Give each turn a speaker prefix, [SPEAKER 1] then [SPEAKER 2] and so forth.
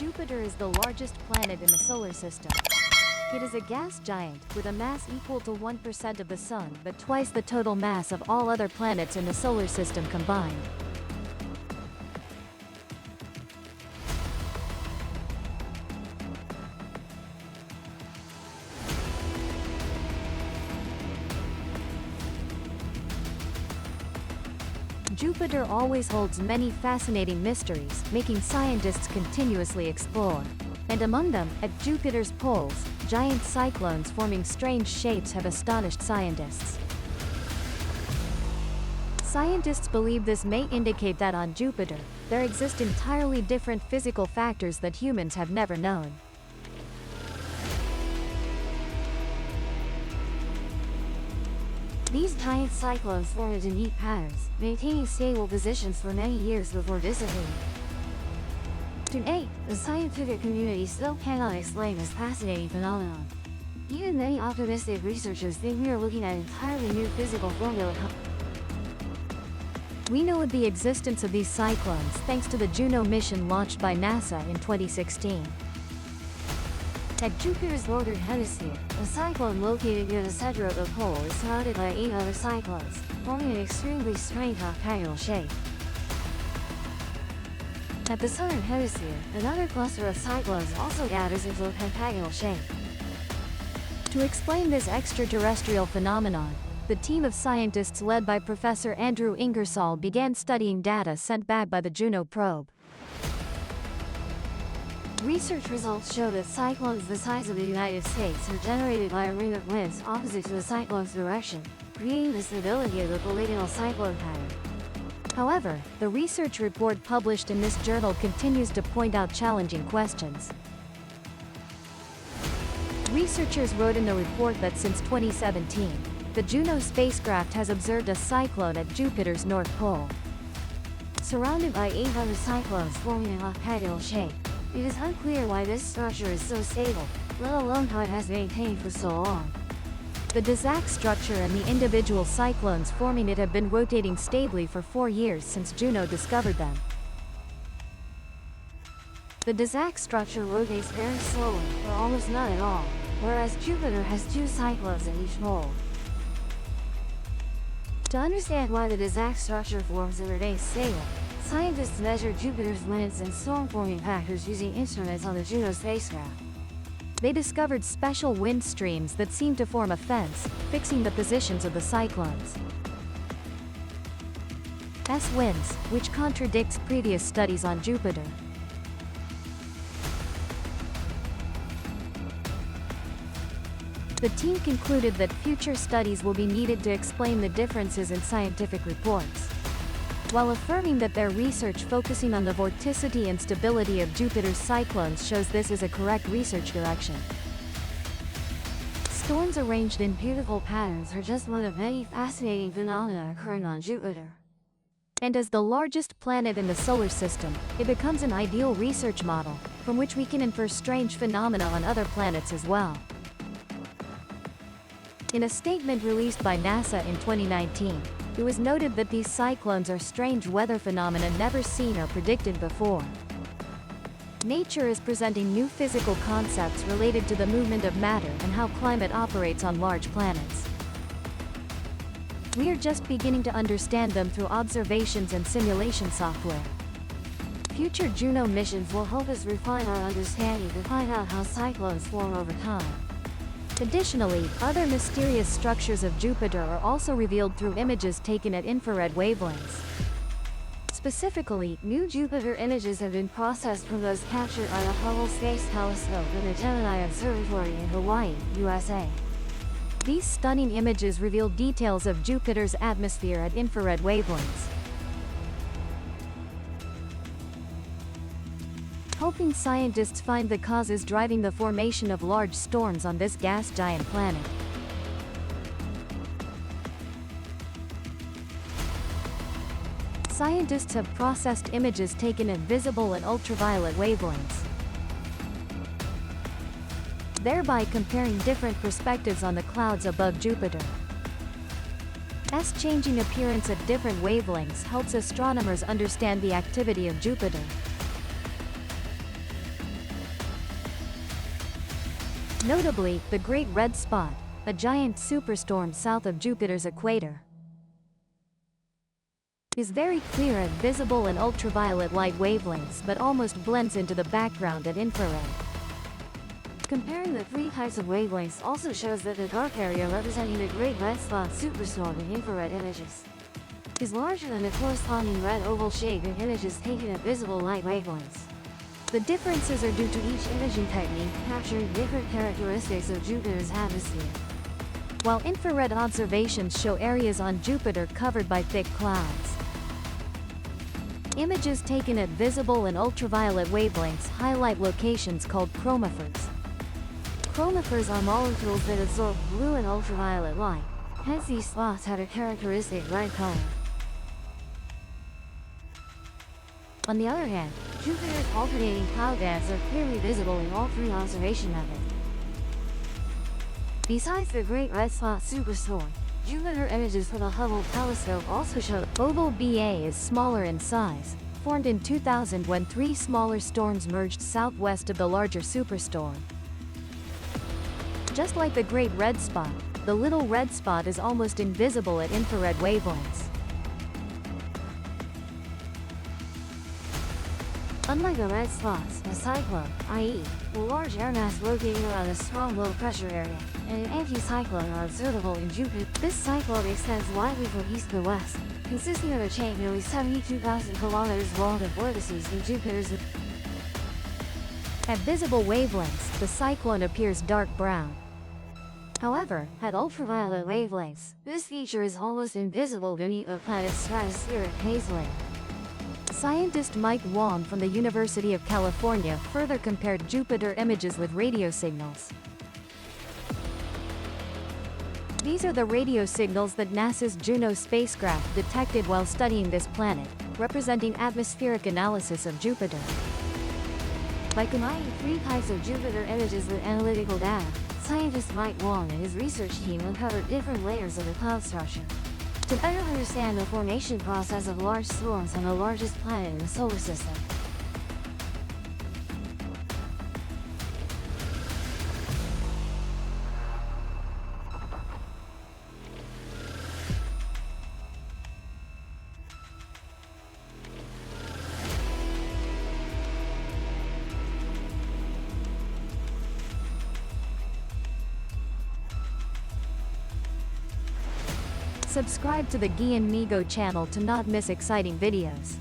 [SPEAKER 1] Jupiter is the largest planet in the solar system. It is a gas giant, with a mass equal to 1% of the Sun but twice the total mass of all other planets in the solar system combined. Jupiter always holds many fascinating mysteries, making scientists continuously explore. And among them, at Jupiter's poles, giant cyclones forming strange shapes have astonished scientists. Scientists believe this may indicate that on Jupiter, there exist entirely different physical factors that humans have never known.
[SPEAKER 2] These giant cyclones form into neat patterns, maintaining stable positions for many years before dissipating. Today, the scientific community still cannot explain this fascinating phenomenon. Even many optimistic researchers think we are looking at entirely new physical formula.
[SPEAKER 1] We know of the existence of these cyclones thanks to the Juno mission launched by NASA in 2016.
[SPEAKER 2] At Jupiter's northern hemisphere, a cyclone located near the center of the pole is surrounded by 8 other cyclones, forming an extremely strange octagonal shape. At the southern hemisphere, another cluster of cyclones also gathers into a pentagonal shape.
[SPEAKER 1] To explain this extraterrestrial phenomenon, the team of scientists led by Professor Andrew Ingersoll began studying data sent back by the Juno probe.
[SPEAKER 2] Research results show that cyclones the size of the United States are generated by a ring of winds opposite to the cyclone's direction, creating the stability of the polygonal cyclone pattern.
[SPEAKER 1] However, the research report published in this journal continues to point out challenging questions. Researchers wrote in the report that since 2017, the Juno spacecraft has observed a cyclone at Jupiter's North Pole.
[SPEAKER 2] Surrounded by 8 other cyclones forming an octagonal shape, it is unclear why this structure is so stable, let alone how it has maintained for so long.
[SPEAKER 1] The Dirac structure and the individual cyclones forming it have been rotating stably for 4 years since Juno discovered them.
[SPEAKER 2] The Dirac structure rotates very slowly, or almost not at all, whereas Jupiter has 2 cyclones at each pole. To understand why the Dirac structure forms and remains stable, scientists measured Jupiter's winds and storm-forming factors using instruments on the Juno spacecraft.
[SPEAKER 1] They discovered special wind streams that seem to form a fence, fixing the positions of the cyclones. S-winds, which contradicts previous studies on Jupiter. The team concluded that future studies will be needed to explain the differences in scientific reports, while affirming that their research focusing on the vorticity and stability of Jupiter's cyclones shows this is a correct research direction.
[SPEAKER 2] Storms arranged in beautiful patterns are just one of many fascinating phenomena occurring on Jupiter.
[SPEAKER 1] And as the largest planet in the solar system, it becomes an ideal research model, from which we can infer strange phenomena on other planets as well. In a statement released by NASA in 2019, it was noted that these cyclones are strange weather phenomena never seen or predicted before. Nature is presenting new physical concepts related to the movement of matter and how climate operates on large planets. We are just beginning to understand them through observations and simulation software. Future Juno missions will help us refine our understanding to find out how cyclones form over time. Additionally, other mysterious structures of Jupiter are also revealed through images taken at infrared wavelengths. Specifically, new Jupiter images have been processed from those captured by the Hubble Space Telescope and the Gemini Observatory in Hawaii, USA. These stunning images reveal details of Jupiter's atmosphere at infrared wavelengths, helping scientists find the causes driving the formation of large storms on this gas giant planet. Scientists have processed images taken at visible and ultraviolet wavelengths, thereby comparing different perspectives on the clouds above Jupiter. Changing appearance at different wavelengths helps astronomers understand the activity of Jupiter. Notably, the Great Red Spot, a giant superstorm south of Jupiter's equator, is very clear at visible and ultraviolet light wavelengths but almost blends into the background at infrared.
[SPEAKER 2] Comparing the three types of wavelengths also shows that the dark area representing the Great Red Spot superstorm in infrared images is larger than the corresponding red oval shape in images taken at visible light wavelengths.
[SPEAKER 1] The differences are due to each
[SPEAKER 2] Imaging technique capturing different characteristics of Jupiter's atmosphere.
[SPEAKER 1] while infrared observations show areas on Jupiter covered by thick clouds. Images taken at visible and ultraviolet wavelengths highlight locations called chromatophores.
[SPEAKER 2] Chromatophores are molecules that absorb blue and ultraviolet light, hence these spots have a characteristic red color. On the other hand, Jupiter's alternating cloud bands are clearly visible in all three observation methods. Besides the Great Red Spot superstorm, Jupiter images from the Hubble telescope also show
[SPEAKER 1] Oval BA is smaller in size, formed in 2000 when three smaller storms merged southwest of the larger superstorm. Just like the Great Red Spot, the Little Red Spot is almost invisible at infrared wavelengths.
[SPEAKER 2] Unlike the red spots, a cyclone, i.e., a large air mass rotating around a strong low-pressure area, and an anticyclone are observable in Jupiter. This cyclone extends widely from east to west, consisting of a chain nearly 72,000 kilometers long of vortices in Jupiter's.
[SPEAKER 1] At visible wavelengths, the cyclone appears dark brown.
[SPEAKER 2] However, at ultraviolet wavelengths, this feature is almost invisible beneath a planet's stratospheric haze layer.
[SPEAKER 1] Scientist Mike Wong from the University of California further compared Jupiter images with radio signals. These are the radio signals that NASA's Juno spacecraft detected while studying this planet, representing atmospheric analysis of Jupiter.
[SPEAKER 2] By combining three types of Jupiter images with analytical data, scientist Mike Wong and his research team uncovered different layers of the cloud structure to better understand the formation process of large storms on the largest planet in the solar system.
[SPEAKER 1] Subscribe to the Gian Migo channel to not miss exciting videos.